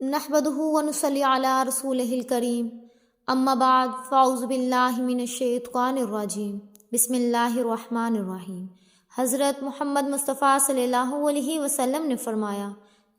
نحمدہ ونصلی علی رسولہ الکریم اما بعد فاعوذ باللہ من الشیطان الرجیم بسم اللہ الرحمن الرحیم۔ حضرت محمد مصطفیٰ صلی اللہ علیہ وسلم نے فرمایا،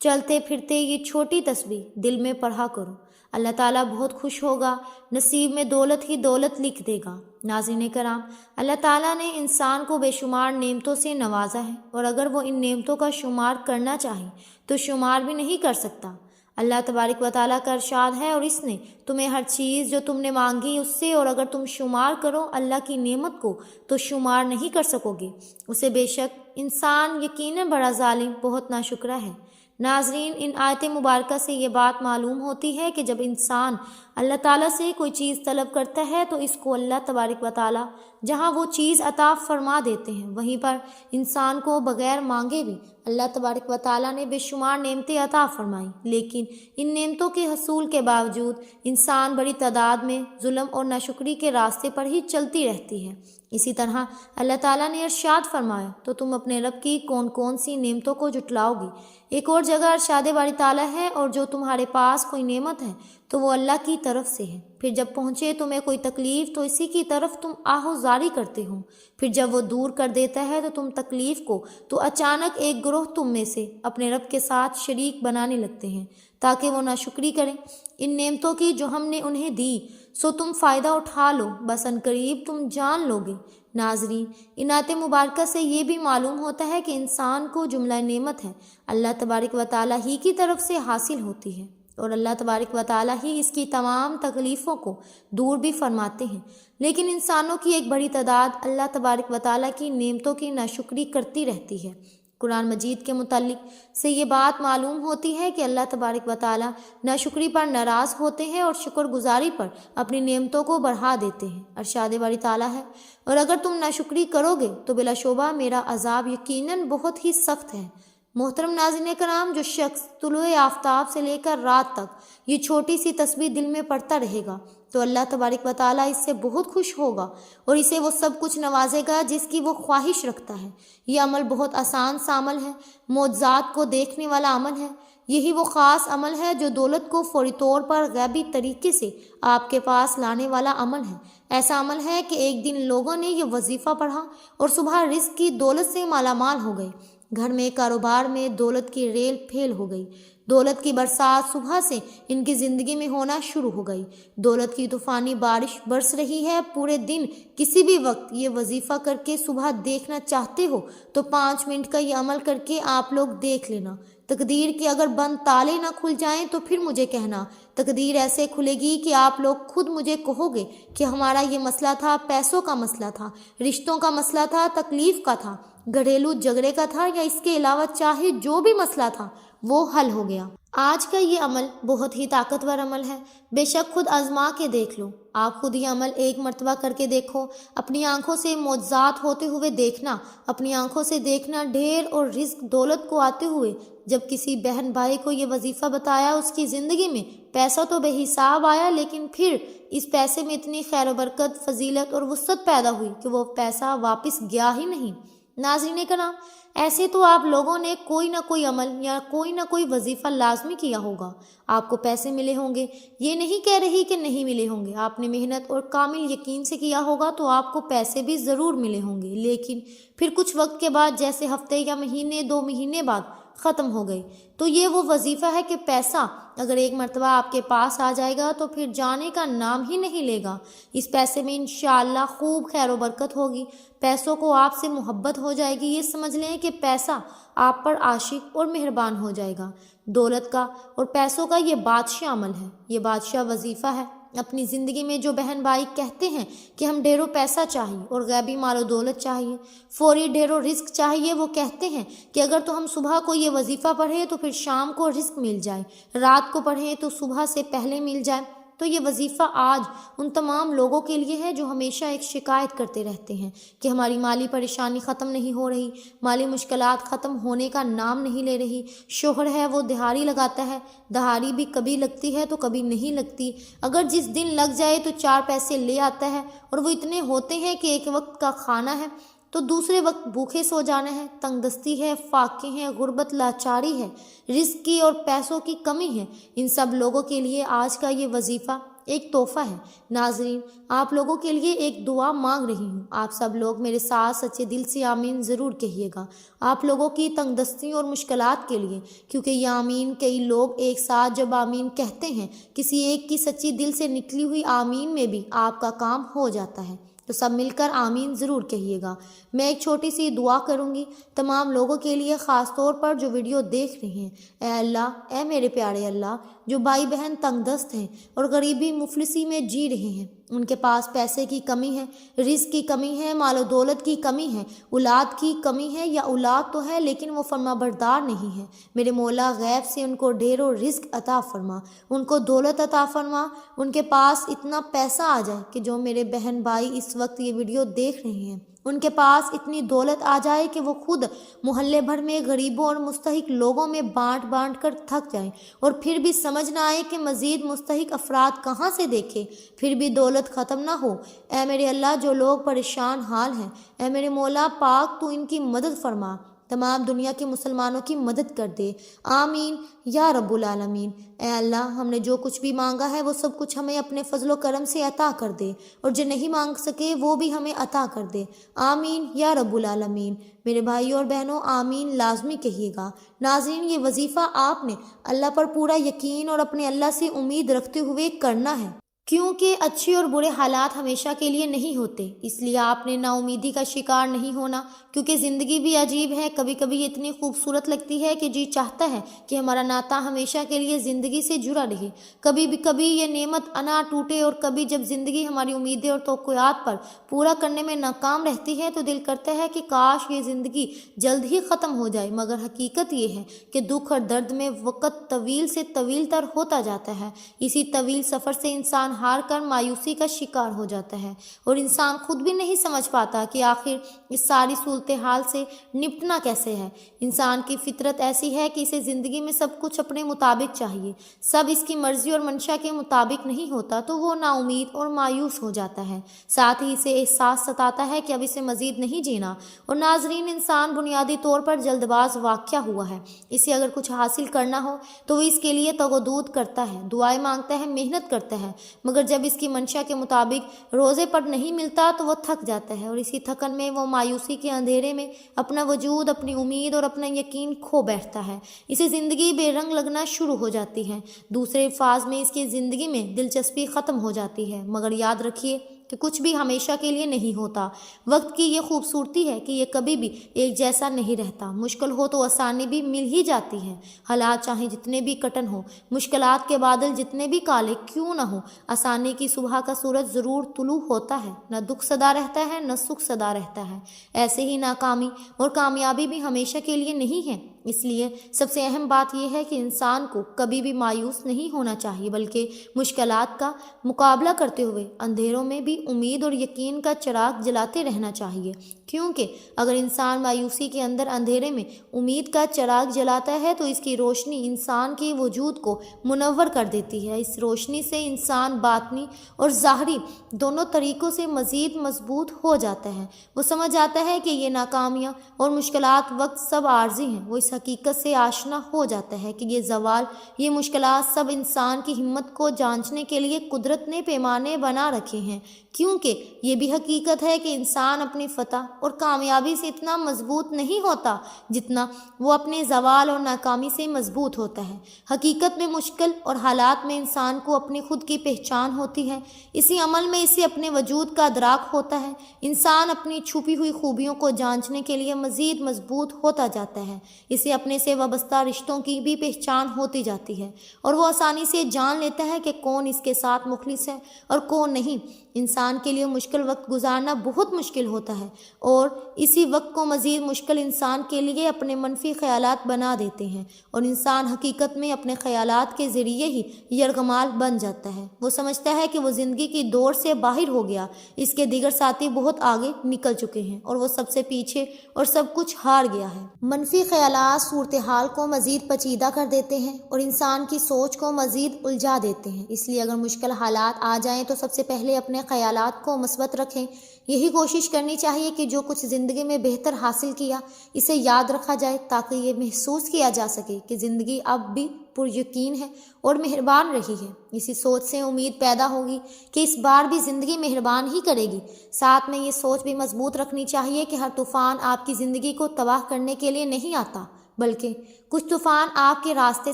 چلتے پھرتے یہ چھوٹی تسبیح دل میں پڑھا کرو، اللہ تعالیٰ بہت خوش ہوگا، نصیب میں دولت ہی دولت لکھ دے گا۔ ناظرین کرام، اللہ تعالیٰ نے انسان کو بے شمار نعمتوں سے نوازا ہے، اور اگر وہ ان نعمتوں کا شمار کرنا چاہے تو شمار بھی نہیں کر سکتا۔ اللہ تبارک و تعالیٰ کا ارشاد ہے، اور اس نے تمہیں ہر چیز جو تم نے مانگی اس سے، اور اگر تم شمار کرو اللہ کی نعمت کو تو شمار نہیں کر سکو گے، اسے بے شک انسان یقیناً بڑا ظالم بہت ناشکرا ہے۔ ناظرین، ان آیت مبارکہ سے یہ بات معلوم ہوتی ہے کہ جب انسان اللہ تعالیٰ سے کوئی چیز طلب کرتا ہے تو اس کو اللہ تبارک و تعالیٰ جہاں وہ چیز عطا فرما دیتے ہیں، وہیں پر انسان کو بغیر مانگے بھی اللہ تبارک و تعالیٰ نے بے شمار نعمتیں عطا فرمائی، لیکن ان نعمتوں کے حصول کے باوجود انسان بڑی تعداد میں ظلم اور ناشکری کے راستے پر ہی چلتی رہتی ہے۔ اسی طرح اللہ تعالیٰ نے ارشاد فرمایا، تو تم اپنے رب کی کون کون سی نعمتوں کو جھٹلاؤ گی۔ ایک اور جگہ ارشاد باری تعالیٰ ہے، اور جو تمہارے پاس کوئی نعمت ہے تو وہ اللہ کی طرف سے ہے، پھر جب پہنچے تمہیں کوئی تکلیف تو اسی کی طرف تم آہو زاری کرتے ہو، پھر جب وہ دور کر دیتا ہے تو تم تکلیف کو تو اچانک ایک گروہ تم میں سے اپنے رب کے ساتھ شریک بنانے لگتے ہیں تاکہ وہ ناشکری کریں۔ ان نعمتوں کی جو ہم نے انہیں دی سو تم فائدہ اٹھا لو، بس عنقریب تم جان لو گے۔ ناظرین، ان آیت مبارکہ سے یہ بھی معلوم ہوتا ہے کہ انسان کو جملہ نعمت ہے اللہ تبارک و تعالیٰ ہی کی طرف سے حاصل ہوتی ہے، اور اللہ تبارک و تعالیٰ ہی اس کی تمام تکلیفوں کو دور بھی فرماتے ہیں، لیکن انسانوں کی ایک بڑی تعداد اللہ تبارک و تعالیٰ کی نعمتوں کی ناشکری کرتی رہتی ہے۔ قرآن مجید کے متعلق سے یہ بات معلوم ہوتی ہے کہ اللہ تبارک و تعالیٰ ناشکری پر ناراض ہوتے ہیں اور شکر گزاری پر اپنی نعمتوں کو بڑھا دیتے ہیں۔ ارشاد باری تعالیٰ ہے، اور اگر تم ناشکری کرو گے تو بلا شبہ میرا عذاب یقیناً بہت ہی سخت ہے۔ محترم ناظرین کرام، جو شخص طلوع آفتاب سے لے کر رات تک یہ چھوٹی سی تسبیح دل میں پڑھتا رہے گا تو اللہ تبارک و تعالیٰ اس سے بہت خوش ہوگا اور اسے وہ سب کچھ نوازے گا جس کی وہ خواہش رکھتا ہے۔ یہ عمل بہت آسان سا عمل ہے، معجزات کو دیکھنے والا عمل ہے۔ یہی وہ خاص عمل ہے جو دولت کو فوری طور پر غیبی طریقے سے آپ کے پاس لانے والا عمل ہے۔ ایسا عمل ہے کہ ایک دن لوگوں نے یہ وظیفہ پڑھا اور صبح رزق کی دولت سے مالا مال ہو گئے، گھر میں کاروبار میں دولت کی ریل پھیل ہو گئی، دولت کی برسات صبح سے ان کی زندگی میں ہونا شروع ہو گئی، دولت کی طوفانی بارش برس رہی ہے۔ پورے دن کسی بھی وقت یہ وظیفہ کر کے صبح دیکھنا چاہتے ہو تو 5 منٹ کا یہ عمل کر کے آپ لوگ دیکھ لینا۔ تقدیر کے اگر بند تالے نہ کھل جائیں تو پھر مجھے کہنا، تقدیر ایسے کھلے گی کہ آپ لوگ خود مجھے کہو گے کہ ہمارا یہ مسئلہ تھا، پیسوں کا مسئلہ تھا، رشتوں کا مسئلہ تھا، تکلیف کا تھا، گھریلو جھگڑے کا تھا، یا اس کے علاوہ چاہے جو بھی مسئلہ تھا وہ حل ہو گیا۔ آج کا یہ عمل بہت ہی طاقتور عمل ہے، بے شک خود آزما کے دیکھ لو۔ آپ خود یہ عمل ایک مرتبہ کر کے دیکھو، اپنی آنکھوں سے معجزات ہوتے ہوئے دیکھنا، اپنی آنکھوں سے دیکھنا ڈھیر اور رزق دولت کو آتے ہوئے۔ جب کسی بہن بھائی کو یہ وظیفہ بتایا، اس کی زندگی میں پیسہ تو بے حساب آیا، لیکن پھر اس پیسے میں اتنی خیر و برکت، فضیلت اور وسعت پیدا ہوئی کہ وہ پیسہ واپس گیا ہی نہیں۔ ناظرین کرام، ایسے تو آپ لوگوں نے کوئی نہ کوئی عمل یا کوئی نہ کوئی وظیفہ لازمی کیا ہوگا، آپ کو پیسے ملے ہوں گے، یہ نہیں کہہ رہی کہ نہیں ملے ہوں گے، آپ نے محنت اور کامل یقین سے کیا ہوگا تو آپ کو پیسے بھی ضرور ملے ہوں گے، لیکن پھر کچھ وقت کے بعد، جیسے ہفتے یا مہینے 2 مہینے بعد ختم ہو گئے۔ تو یہ وہ وظیفہ ہے کہ پیسہ اگر ایک مرتبہ آپ کے پاس آ جائے گا تو پھر جانے کا نام ہی نہیں لے گا۔ اس پیسے میں انشاءاللہ خوب خیر و برکت ہوگی، پیسوں کو آپ سے محبت ہو جائے گی۔ یہ سمجھ لیں کہ پیسہ آپ پر عاشق اور مہربان ہو جائے گا۔ دولت کا اور پیسوں کا یہ بادشاہ عمل ہے، یہ بادشاہ وظیفہ ہے۔ اپنی زندگی میں جو بہن بھائی کہتے ہیں کہ ہم ڈھیروں پیسہ چاہیے اور غیبی مال و دولت چاہیے، فوری ڈھیروں رزق چاہیے، وہ کہتے ہیں کہ اگر تو ہم صبح کو یہ وظیفہ پڑھیں تو پھر شام کو رزق مل جائے، رات کو پڑھیں تو صبح سے پہلے مل جائے۔ تو یہ وظیفہ آج ان تمام لوگوں کے لیے ہے جو ہمیشہ ایک شکایت کرتے رہتے ہیں کہ ہماری مالی پریشانی ختم نہیں ہو رہی، مالی مشکلات ختم ہونے کا نام نہیں لے رہی۔ شوہر ہے وہ دہاڑی لگاتا ہے، دہاڑی بھی کبھی لگتی ہے تو کبھی نہیں لگتی، اگر جس دن لگ جائے تو 4 پیسے لے آتا ہے، اور وہ اتنے ہوتے ہیں کہ ایک وقت کا کھانا ہے تو دوسرے وقت بھوکے سو جانا ہے، تنگ دستی ہے، فاقے ہیں، غربت، لاچاری ہے، رزق کی اور پیسوں کی کمی ہے۔ ان سب لوگوں کے لیے آج کا یہ وظیفہ ایک تحفہ ہے۔ ناظرین، آپ لوگوں کے لیے ایک دعا مانگ رہی ہوں، آپ سب لوگ میرے ساتھ سچے دل سے آمین ضرور کہیے گا، آپ لوگوں کی تنگ دستی اور مشکلات کے لیے، کیونکہ یہ آمین کئی لوگ ایک ساتھ جب آمین کہتے ہیں، کسی ایک کی سچی دل سے نکلی ہوئی آمین میں بھی آپ کا کام ہو جاتا ہے۔ تو سب مل کر آمین ضرور کہیے گا۔ میں ایک چھوٹی سی دعا کروں گی تمام لوگوں کے لیے، خاص طور پر جو ویڈیو دیکھ رہے ہیں۔ اے اللہ، اے میرے پیارے اللہ، جو بھائی بہن تنگ دست ہیں اور غریبی مفلسی میں جی رہے ہیں، ان کے پاس پیسے کی کمی ہے، رزق کی کمی ہے، مال و دولت کی کمی ہے، اولاد کی کمی ہے، یا اولاد تو ہے لیکن وہ فرما بردار نہیں ہے، میرے مولا غیب سے ان کو ڈھیر و رزق عطا فرما، ان کو دولت عطا فرما، ان کے پاس اتنا پیسہ آ جائے کہ جو میرے بہن بھائی اس وقت یہ ویڈیو دیکھ رہے ہیں ان کے پاس اتنی دولت آ جائے کہ وہ خود محلے بھر میں غریبوں اور مستحق لوگوں میں بانٹ بانٹ کر تھک جائیں، اور پھر بھی سمجھ نہ آئے کہ مزید مستحق افراد کہاں سے دیکھے، پھر بھی دولت ختم نہ ہو۔ اے میرے اللہ، جو لوگ پریشان حال ہیں، اے میرے مولا پاک، تو ان کی مدد فرما، تمام دنیا کے مسلمانوں کی مدد کر دے، آمین یا رب العالمین۔ اے اللہ، ہم نے جو کچھ بھی مانگا ہے وہ سب کچھ ہمیں اپنے فضل و کرم سے عطا کر دے، اور جو نہیں مانگ سکے وہ بھی ہمیں عطا کر دے، آمین یا رب العالمین۔ میرے بھائیوں اور بہنوں، آمین لازمی کہیے گا۔ ناظرین، یہ وظیفہ آپ نے اللہ پر پورا یقین اور اپنے اللہ سے امید رکھتے ہوئے کرنا ہے، کیونکہ اچھے اور برے حالات ہمیشہ کے لیے نہیں ہوتے، اس لیے آپ نے نا امیدی کا شکار نہیں ہونا، کیونکہ زندگی بھی عجیب ہے، کبھی کبھی یہ اتنی خوبصورت لگتی ہے کہ جی چاہتا ہے کہ ہمارا ناطہ ہمیشہ کے لیے زندگی سے جڑا رہے، کبھی یہ نعمت انا ٹوٹے، اور کبھی جب زندگی ہماری امیدیں اور توقعات پر پورا کرنے میں ناکام رہتی ہے تو دل کرتا ہے کہ کاش یہ زندگی جلد ہی ختم ہو جائے، مگر حقیقت یہ ہے کہ دکھ اور درد میں وقت طویل سے طویل تر ہوتا جاتا ہے، اسی طویل سفر سے انسان ہار کر مایوسی کا شکار ہو جاتا ہے، اور انسان خود بھی نہیں سمجھ پاتا کہ آخر اس ساری صورتحال سے نپٹنا کیسے ہے۔ انسان کی فطرت ایسی ہے کہ اسے زندگی میں سب کچھ اپنے مطابق چاہیے، سب اس کی مرضی اور منشا کے مطابق نہیں ہوتا تو وہ نا امید اور مایوس ہو جاتا ہے، ساتھ ہی اسے احساس ستاتا ہے کہ اب اسے مزید نہیں جینا۔ اور ناظرین، انسان بنیادی طور پر جلد باز واقع ہوا ہے، اسے اگر کچھ حاصل کرنا ہو تو وہ اس کے لیے تغدود کرتا ہے، دعائیں مانگتا ہے، محنت کرتا ہے، مگر جب اس کی منشا کے مطابق روزے پر نہیں ملتا تو وہ تھک جاتا ہے، اور اسی تھکن میں وہ مایوسی کے اندھیرے میں اپنا وجود، اپنی امید اور اپنا یقین کھو بیٹھتا ہے، اسے زندگی بے رنگ لگنا شروع ہو جاتی ہے، دوسرے الفاظ میں اس کی زندگی میں دلچسپی ختم ہو جاتی ہے۔ مگر یاد رکھیے کہ کچھ بھی ہمیشہ کے لیے نہیں ہوتا، وقت کی یہ خوبصورتی ہے کہ یہ کبھی بھی ایک جیسا نہیں رہتا، مشکل ہو تو آسانی بھی مل ہی جاتی ہے، حالات چاہے جتنے بھی کٹن ہو، مشکلات کے بادل جتنے بھی کالے کیوں نہ ہو، آسانی کی صبح کا سورج ضرور طلوع ہوتا ہے، نہ دکھ سدا رہتا ہے نہ سکھ سدا رہتا ہے، ایسے ہی ناکامی اور کامیابی بھی ہمیشہ کے لیے نہیں ہے۔ اس لیے سب سے اہم بات یہ ہے کہ انسان کو کبھی بھی مایوس نہیں ہونا چاہیے، بلکہ مشکلات کا مقابلہ کرتے ہوئے اندھیروں میں بھی امید اور یقین کا چراغ جلاتے رہنا چاہیے، کیونکہ اگر انسان مایوسی کے اندر اندھیرے میں امید کا چراغ جلاتا ہے تو اس کی روشنی انسان کے وجود کو منور کر دیتی ہے، اس روشنی سے انسان باطنی اور ظاہری دونوں طریقوں سے مزید مضبوط ہو جاتا ہے، وہ سمجھ آتا ہے کہ یہ ناکامیاں اور مشکلات وقت سب عارضی ہیں، وہ اس حقیقت سے آشنا ہو جاتا ہے کہ یہ زوال، یہ مشکلات سب انسان کی ہمت کو جانچنے کے لیے قدرت نے پیمانے بنا رکھے ہیں، کیونکہ یہ بھی حقیقت ہے کہ انسان اپنی فتح اور کامیابی سے اتنا مضبوط نہیں ہوتا جتنا وہ اپنے زوال اور ناکامی سے مضبوط ہوتا ہے۔ حقیقت میں مشکل اور حالات میں انسان کو اپنی خود کی پہچان ہوتی ہے، اسی عمل میں اسے اپنے وجود کا ادراک ہوتا ہے، انسان اپنی چھپی ہوئی خوبیوں کو جانچنے کے لیے مزید مضبوط ہوتا جاتا ہے، اسے اپنے سے وابستہ رشتوں کی بھی پہچان ہوتی جاتی ہے، اور وہ آسانی سے جان لیتا ہے کہ کون اس کے ساتھ مخلص ہے اور کون نہیں۔ انسان کے لیے مشکل وقت گزارنا بہت مشکل ہوتا ہے، اور اسی وقت کو مزید مشکل انسان کے لیے اپنے منفی خیالات بنا دیتے ہیں، اور انسان حقیقت میں اپنے خیالات کے ذریعے ہی یرغمال بن جاتا ہے، وہ سمجھتا ہے کہ وہ زندگی کی دوڑ سے باہر ہو گیا، اس کے دیگر ساتھی بہت آگے نکل چکے ہیں اور وہ سب سے پیچھے اور سب کچھ ہار گیا ہے۔ منفی خیالات صورتحال کو مزید پیچیدہ کر دیتے ہیں اور انسان کی سوچ کو مزید الجھا دیتے ہیں، اس لیے اگر مشکل حالات آ جائیں تو سب سے پہلے اپنے خیالات کو مثبت رکھیں۔ یہی کوشش کرنی چاہیے کہ جو کچھ زندگی میں بہتر حاصل کیا اسے یاد رکھا جائے، تاکہ یہ محسوس کیا جا سکے کہ زندگی اب بھی پر یقین ہے اور مہربان رہی ہے۔ اسی سوچ سے امید پیدا ہوگی کہ اس بار بھی زندگی مہربان ہی کرے گی۔ ساتھ میں یہ سوچ بھی مضبوط رکھنی چاہیے کہ ہر طوفان آپ کی زندگی کو تباہ کرنے کے لیے نہیں آتا، بلکہ کچھ طوفان آپ کے راستے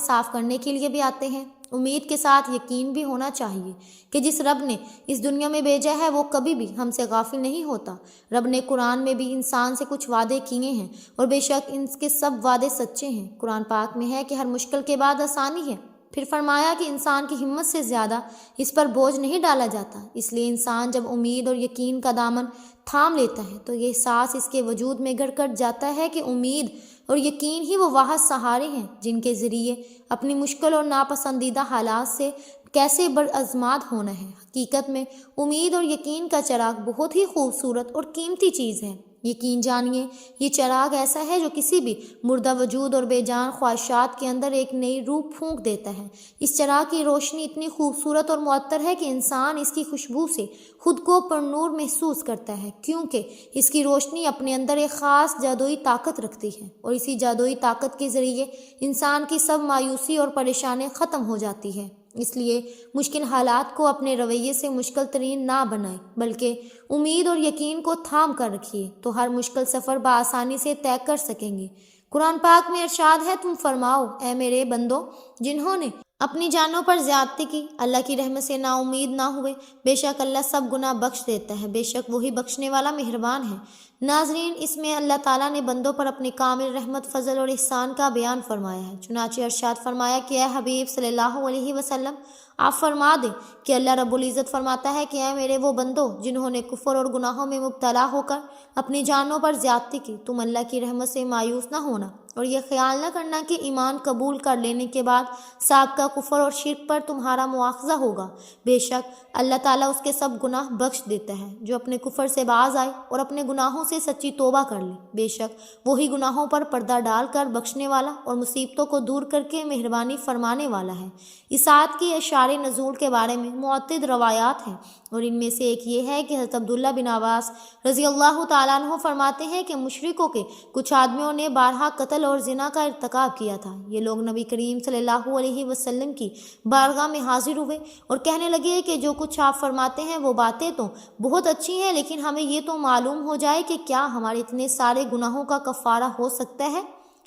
صاف کرنے کے لیے بھی آتے ہیں۔ امید کے ساتھ یقین بھی ہونا چاہیے کہ جس رب نے اس دنیا میں بھیجا ہے وہ کبھی بھی ہم سے غافل نہیں ہوتا۔ رب نے قرآن میں بھی انسان سے کچھ وعدے کیے ہیں اور بے شک ان کے سب وعدے سچے ہیں۔ قرآن پاک میں ہے کہ ہر مشکل کے بعد آسانی ہے۔ پھر فرمایا کہ انسان کی ہمت سے زیادہ اس پر بوجھ نہیں ڈالا جاتا۔ اس لیے انسان جب امید اور یقین کا دامن تھام لیتا ہے تو یہ احساس اس کے وجود میں گھر کر جاتا ہے کہ امید اور یقین ہی وہ واحد سہارے ہیں جن کے ذریعے اپنی مشکل اور ناپسندیدہ حالات سے کیسے برآزماد ہونا ہے۔ حقیقت میں امید اور یقین کا چراغ بہت ہی خوبصورت اور قیمتی چیز ہے۔ یقین جانیے، یہ چراغ ایسا ہے جو کسی بھی مردہ وجود اور بے جان خواہشات کے اندر ایک نئی روح پھونک دیتا ہے۔ اس چراغ کی روشنی اتنی خوبصورت اور معطر ہے کہ انسان اس کی خوشبو سے خود کو پرنور محسوس کرتا ہے، کیونکہ اس کی روشنی اپنے اندر ایک خاص جادوئی طاقت رکھتی ہے، اور اسی جادوئی طاقت کے ذریعے انسان کی سب مایوسی اور پریشانی ختم ہو جاتی ہے۔ اس لیے مشکل حالات کو اپنے رویے سے مشکل ترین نہ بنائیں، بلکہ امید اور یقین کو تھام کر رکھیے تو ہر مشکل سفر بآسانی سے طے کر سکیں گے۔ قرآن پاک میں ارشاد ہے، تم فرماؤ اے میرے بندو جنہوں نے اپنی جانوں پر زیادتی کی، اللہ کی رحمت سے نا امید نہ ہوئے، بے شک اللہ سب گناہ بخش دیتا ہے، بے شک وہی بخشنے والا مہربان ہے۔ ناظرین، اس میں اللہ تعالیٰ نے بندوں پر اپنی کامل رحمت، فضل اور احسان کا بیان فرمایا ہے۔ چنانچہ ارشاد فرمایا کہ اے حبیب صلی اللہ علیہ وسلم، آپ فرما دیں کہ اللہ رب العزت فرماتا ہے کہ اے میرے وہ بندو جنہوں نے کفر اور گناہوں میں مبتلا ہو کر اپنی جانوں پر زیادتی کی، تم اللہ کی رحمت سے مایوس نہ ہونا اور یہ خیال نہ کرنا کہ ایمان قبول کر لینے کے بعد سابقہ کفر اور شرک پر تمہارا مواخذہ ہوگا۔ بے شک اللہ تعالیٰ اس کے سب گناہ بخش دیتا ہے جو اپنے کفر سے باز آئے اور اپنے گناہوں سے سچی توبہ کر لے، بے شک وہی گناہوں پر پردہ ڈال کر بخشنے والا اور مصیبتوں کو دور کر کے مہربانی فرمانے والا ہے۔ اس آیت کی اشعار نزول کے بارے میں متعدد روایات ہیں، اور ان میں سے ایک یہ ہے کہ حضرت عبداللہ بن عباس رضی اللہ تعالیٰ عنہ فرماتے ہیں کہ مشرکوں کے کچھ آدمیوں نے بارہا قتل اور زنا کا ارتکاب کیا تھا۔ یہ لوگ نبی کریم صلی اللہ علیہ وسلم کی بارگاہ میں حاضر ہوئے اور کہنے لگے کہ جو کچھ آپ فرماتے ہیں وہ باتیں تو بہت اچھی ہیں، لیکن ہمیں یہ تو معلوم ہو جائے کہ کیا ہمارے اتنے سارے گناہوں کا کفارہ ہو سکتا ہے؟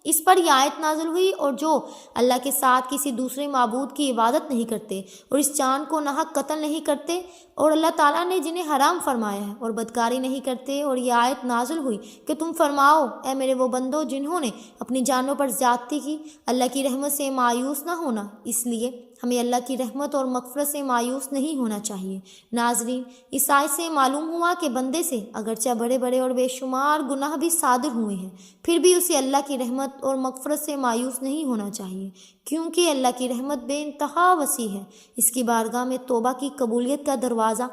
اس پر یہ آیت نازل ہوئی، اور جو اللہ کے ساتھ کسی دوسرے معبود کی عبادت نہیں کرتے اور اس جان کو ناحق قتل نہیں کرتے اور اللہ تعالیٰ نے جنہیں حرام فرمایا ہے اور بدکاری نہیں کرتے، اور یہ آیت نازل ہوئی کہ تم فرماؤ اے میرے وہ بندو جنہوں نے اپنی جانوں پر زیادتی کی، اللہ کی رحمت سے مایوس نہ ہونا۔ اس لیے ہمیں اللہ کی رحمت اور مغفرت سے مایوس نہیں ہونا چاہیے۔ ناظرین، اس آیت سے معلوم ہوا کہ بندے سے اگرچہ بڑے بڑے اور بے شمار گناہ بھی صادر ہوئے ہیں، پھر بھی اسے اللہ کی رحمت اور مغفرت سے مایوس نہیں ہونا چاہیے، کیونکہ اللہ کی رحمت بے انتہا وسیع ہے۔ اس کی بارگاہ میں توبہ کی قبولیت کا دروازہ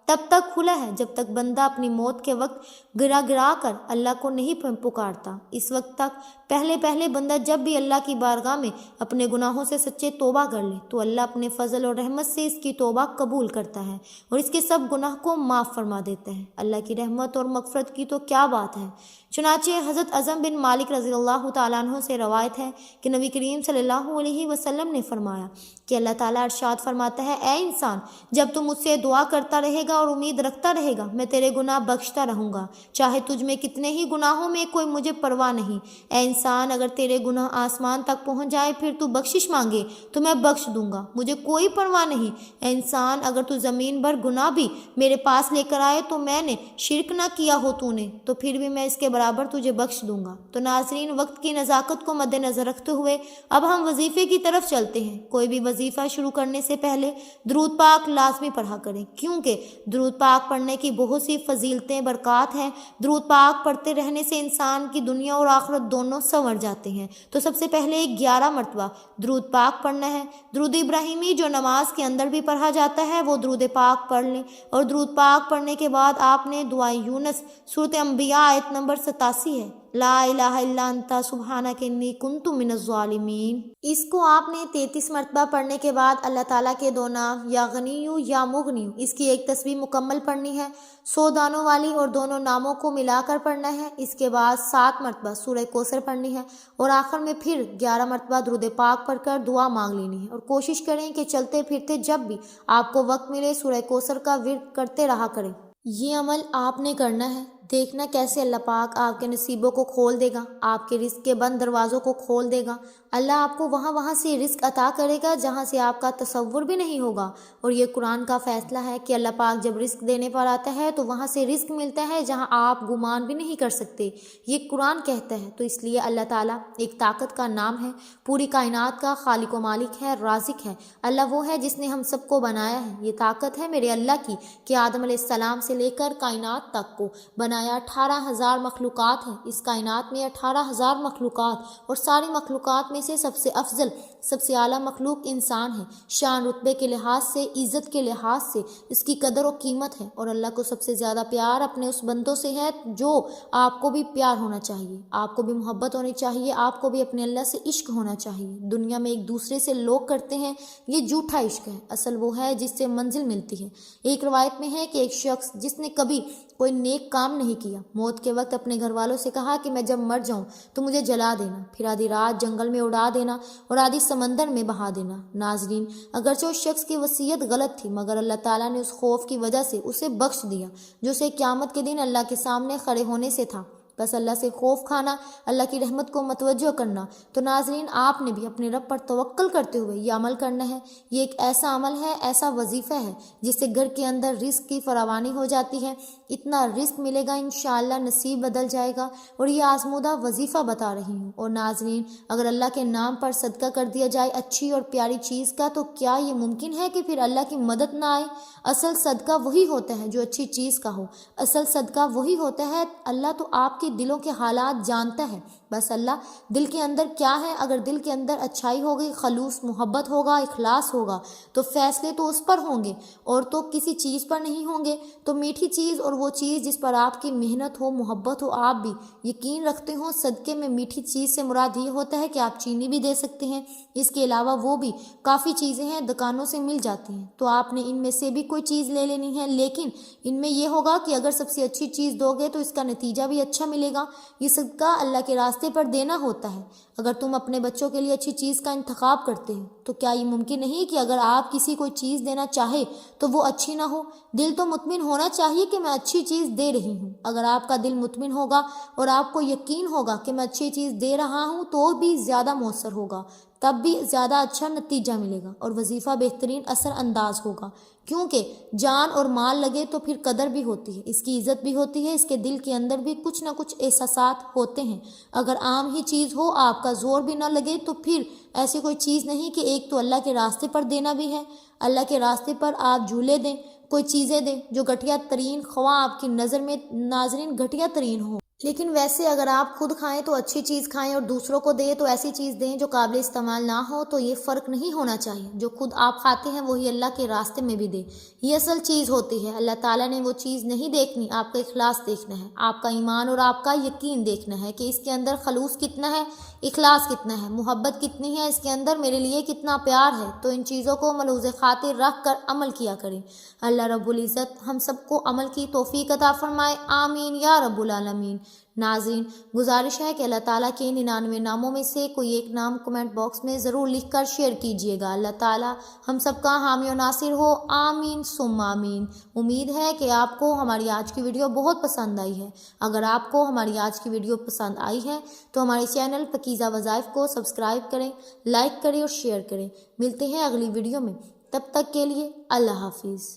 تب تک کھلا ہے جب تک بندہ اپنی موت کے وقت گرا گرا کر اللہ کو نہیں پکارتا۔ اس وقت تک پہلے بندہ جب بھی اللہ کی بارگاہ میں اپنے گناہوں سے سچے توبہ کر لے تو اللہ اپنے فضل اور رحمت سے اس کی توبہ قبول کرتا ہے اور اس کے سب گناہ کو معاف فرما دیتا ہے۔ اللہ کی رحمت اور مغفرت کی تو کیا بات ہے۔ چنانچہ حضرت اعظم بن مالک رضی اللہ تعالیٰ عنہ سے روایت ہے کہ نبی کریم صلی اللہ علیہ وسلم نے فرمایا کہ اللہ تعالیٰ ارشاد فرماتا ہے، اے انسان، جب تم مجھ سے دعا کرتا رہے گا اور امید رکھتا رہے گا میں تیرے گناہ بخشتا رہوں گا، چاہے تجھ میں کتنے ہی گناہوں میں کوئی مجھے پرواہ نہیں۔ اے انسان، اگر تیرے گناہ آسمان تک پہنچ جائے پھر تو بخشش مانگے تو میں بخش دوں گا، مجھے کوئی پرواہ نہیں۔ اے انسان، اگر تو زمین بھر گناہ بھی میرے پاس لے کر آئے تو میں نے شرک نہ کیا ہو تو نے، تو پھر بھی میں اس کے برابر تجھے بخش دوں گا۔ تو ناظرین، وقت کی نزاکت کو مد نظر رکھتے ہوئے اب ہم وظیفے کی طرف چلتے ہیں۔ کوئی بھی وظیفہ شروع کرنے سے پہلے درود پاک لازمی پڑھا کریں، کیونکہ درود پاک پڑھنے کی بہت سی فضیلتیں برکات ہیں۔ درود پاک پڑھتے رہنے سے انسان کی دنیا اور آخرت دونوں سنور جاتے ہیں۔ تو سب سے پہلے 11 مرتبہ درود پاک پڑھنا ہے۔ درود ابراہیمی جو نماز کے اندر بھی پڑھا جاتا ہے وہ درود پاک پڑھ لیں، اور درود پاک پڑھنے کے بعد آپ نے دعائے یونس سورۃ انبیاء آیت نمبر 87 ہے، لا الہ الا انت سبحانک انی کنت من الظالمین۔ اس کو آپ نے 33 مرتبہ پڑھنے کے بعد اللہ تعالیٰ کے دو نام یا غنیو یا مغنیو، اس کی ایک تسبیح مکمل پڑھنی ہے، 100 دانوں والی، اور دونوں ناموں کو ملا کر پڑھنا ہے۔ اس کے بعد 7 مرتبہ سورہ کوثر پڑھنی ہے، اور آخر میں پھر 11 مرتبہ درود پاک پڑھ کر دعا مانگ لینی ہے۔ اور کوشش کریں کہ چلتے پھرتے جب بھی آپ کو وقت ملے سورہ کوثر کا ورد کرتے رہا کریں۔ یہ عمل آپ نے کرنا ہے، دیکھنا کیسے اللہ پاک آپ کے نصیبوں کو کھول دے گا، آپ کے رزق کے بند دروازوں کو کھول دے گا۔ اللہ آپ کو وہاں سے رزق عطا کرے گا جہاں سے آپ کا تصور بھی نہیں ہوگا۔ اور یہ قرآن کا فیصلہ ہے کہ اللہ پاک جب رزق دینے پر آتا ہے تو وہاں سے رزق ملتا ہے جہاں آپ گمان بھی نہیں کر سکتے، یہ قرآن کہتا ہے۔ تو اس لیے اللہ تعالیٰ ایک طاقت کا نام ہے، پوری کائنات کا خالق و مالک ہے، رازق ہے۔ اللہ وہ ہے جس نے ہم سب کو بنایا ہے۔ یہ طاقت ہے میرے اللہ کی کہ آدم علیہ السلام سے لے کر کائنات تک کو بنایا۔ 18,000 مخلوقات ہیں اس کائنات میں، 18,000 مخلوقات، اور ساری مخلوقات میں سے سب سے افضل، سب سے اعلیٰ مخلوق انسان ہے۔ شان رتبے کے لحاظ سے، عزت کے لحاظ سے اس کی قدر و قیمت ہے، اور اللہ کو سب سے زیادہ پیار اپنے اس بندوں سے ہے جو آپ کو بھی پیار ہونا چاہیے، آپ کو بھی محبت ہونی چاہیے، آپ کو بھی اپنے اللہ سے عشق ہونا چاہیے۔ دنیا میں ایک دوسرے سے لوگ کرتے ہیں، یہ جھوٹا عشق ہے، اصل وہ ہے جس سے منزل ملتی ہے۔ ایک روایت میں ہے کہ ایک شخص جس نے کبھی کوئی نیک کام نہیں کیا، موت کے وقت اپنے گھر والوں سے کہا کہ میں جب مر جاؤں تو مجھے جلا دینا، پھر آدھی رات جنگل میں اڑا دینا اور آدھی سمندر میں بہا دینا۔ ناظرین، اگرچہ اس شخص کی وصیت غلط تھی، مگر اللہ تعالیٰ نے اس خوف کی وجہ سے اسے بخش دیا جو اسے قیامت کے دن اللہ کے سامنے کھڑے ہونے سے تھا۔ بس اللہ سے خوف کھانا، اللہ کی رحمت کو متوجہ کرنا۔ تو ناظرین، آپ نے بھی اپنے رب پر توکل کرتے ہوئے یہ عمل کرنا ہے۔ یہ ایک ایسا عمل ہے، ایسا وظیفہ ہے جس سے گھر کے اندر رزق کی فراوانی ہو جاتی ہے، اتنا رزق ملے گا، انشاءاللہ نصیب بدل جائے گا۔ اور یہ آزمودہ وظیفہ بتا رہی ہوں۔ اور ناظرین، اگر اللہ کے نام پر صدقہ کر دیا جائے اچھی اور پیاری چیز کا، تو کیا یہ ممکن ہے کہ پھر اللہ کی مدد نہ آئے؟ اصل صدقہ وہی ہوتا ہے جو اچھی چیز کا ہو، اصل صدقہ وہی ہوتا ہے۔ اللہ تو آپ کے دلوں کے حالات جانتا ہے، بس اللہ دل کے اندر کیا ہے، اگر دل کے اندر اچھائی ہوگی، خلوص محبت ہوگا، اخلاص ہوگا، تو فیصلے تو اس پر ہوں گے، اور تو کسی چیز پر نہیں ہوں گے۔ تو میٹھی چیز اور وہ چیز جس پر آپ کی محنت ہو، محبت ہو، آپ بھی یقین رکھتے ہو، صدقے میں میٹھی چیز سے مراد یہ ہوتا ہے کہ آپ چینی بھی دے سکتے ہیں، اس کے علاوہ وہ بھی کافی چیزیں ہیں دکانوں سے مل جاتی ہیں، تو آپ نے ان میں سے بھی کوئی چیز لے لینی ہے، لیکن ان میں یہ ہوگا کہ اگر سب سے اچھی چیز دو گے تو اس کا نتیجہ بھی اچھا ملے گا۔ یہ صدقہ اللہ کے راستے پر دینا ہوتا ہے۔ اگر تم اپنے بچوں کے لیے اچھی چیز کا انتخاب کرتے ہو، تو کیا یہ ممکن نہیں کہ اگر آپ کسی کو چیز دینا چاہے تو وہ اچھی نہ ہو؟ دل تو مطمئن ہونا چاہیے کہ میں اچھی چیز دے رہی ہوں۔ اگر آپ کا دل مطمئن ہوگا اور آپ کو یقین ہوگا کہ میں اچھی چیز دے رہا ہوں، تو بھی زیادہ مؤثر ہوگا، تب بھی زیادہ اچھا نتیجہ ملے گا، اور وظیفہ بہترین اثر انداز ہوگا۔ کیونکہ جان اور مال لگے تو پھر قدر بھی ہوتی ہے، اس کی عزت بھی ہوتی ہے، اس کے دل کے اندر بھی کچھ نہ کچھ احساسات ہوتے ہیں۔ اگر عام ہی چیز ہو، آپ کا زور بھی نہ لگے، تو پھر ایسی کوئی چیز نہیں کہ ایک تو اللہ کے راستے پر دینا بھی ہے۔ اللہ کے راستے پر آپ جھولے دیں، کوئی چیزیں دیں جو گھٹیا ترین، خواہ آپ کی نظر میں ناظرین گھٹیا ترین ہو، لیکن ویسے اگر آپ خود کھائیں تو اچھی چیز کھائیں، اور دوسروں کو دیں تو ایسی چیز دیں جو قابل استعمال نہ ہو۔ تو یہ فرق نہیں ہونا چاہیے، جو خود آپ کھاتے ہیں وہی اللہ کے راستے میں بھی دیں، یہ اصل چیز ہوتی ہے۔ اللہ تعالیٰ نے وہ چیز نہیں دیکھنی، آپ کا اخلاص دیکھنا ہے، آپ کا ایمان اور آپ کا یقین دیکھنا ہے کہ اس کے اندر خلوص کتنا ہے، اخلاص کتنا ہے، محبت کتنی ہے، اس کے اندر میرے لیے کتنا پیار ہے۔ تو ان چیزوں کو ملحوظ خاطر رکھ کر عمل کیا کریں۔ اللہ رب العزت ہم سب کو عمل کی توفیق عطا فرمائے، آمین یا رب العالمین۔ ناظرین، گزارش ہے کہ اللہ تعالیٰ کے 99 ناموں میں سے کوئی ایک نام کمنٹ باکس میں ضرور لکھ کر شیئر کیجیے گا۔ اللہ تعالیٰ ہم سب کا حامی و ناصر ہو، آمین ثم آمین۔ امید ہے کہ آپ کو ہماری آج کی ویڈیو بہت پسند آئی ہے۔ اگر آپ کو ہماری آج کی ویڈیو پسند آئی ہے تو ہمارے چینل پاکیزہ وظائف کو سبسکرائب کریں، لائک کریں اور شیئر کریں۔ ملتے ہیں اگلی ویڈیو میں، تب تک کے لیے اللہ حافظ۔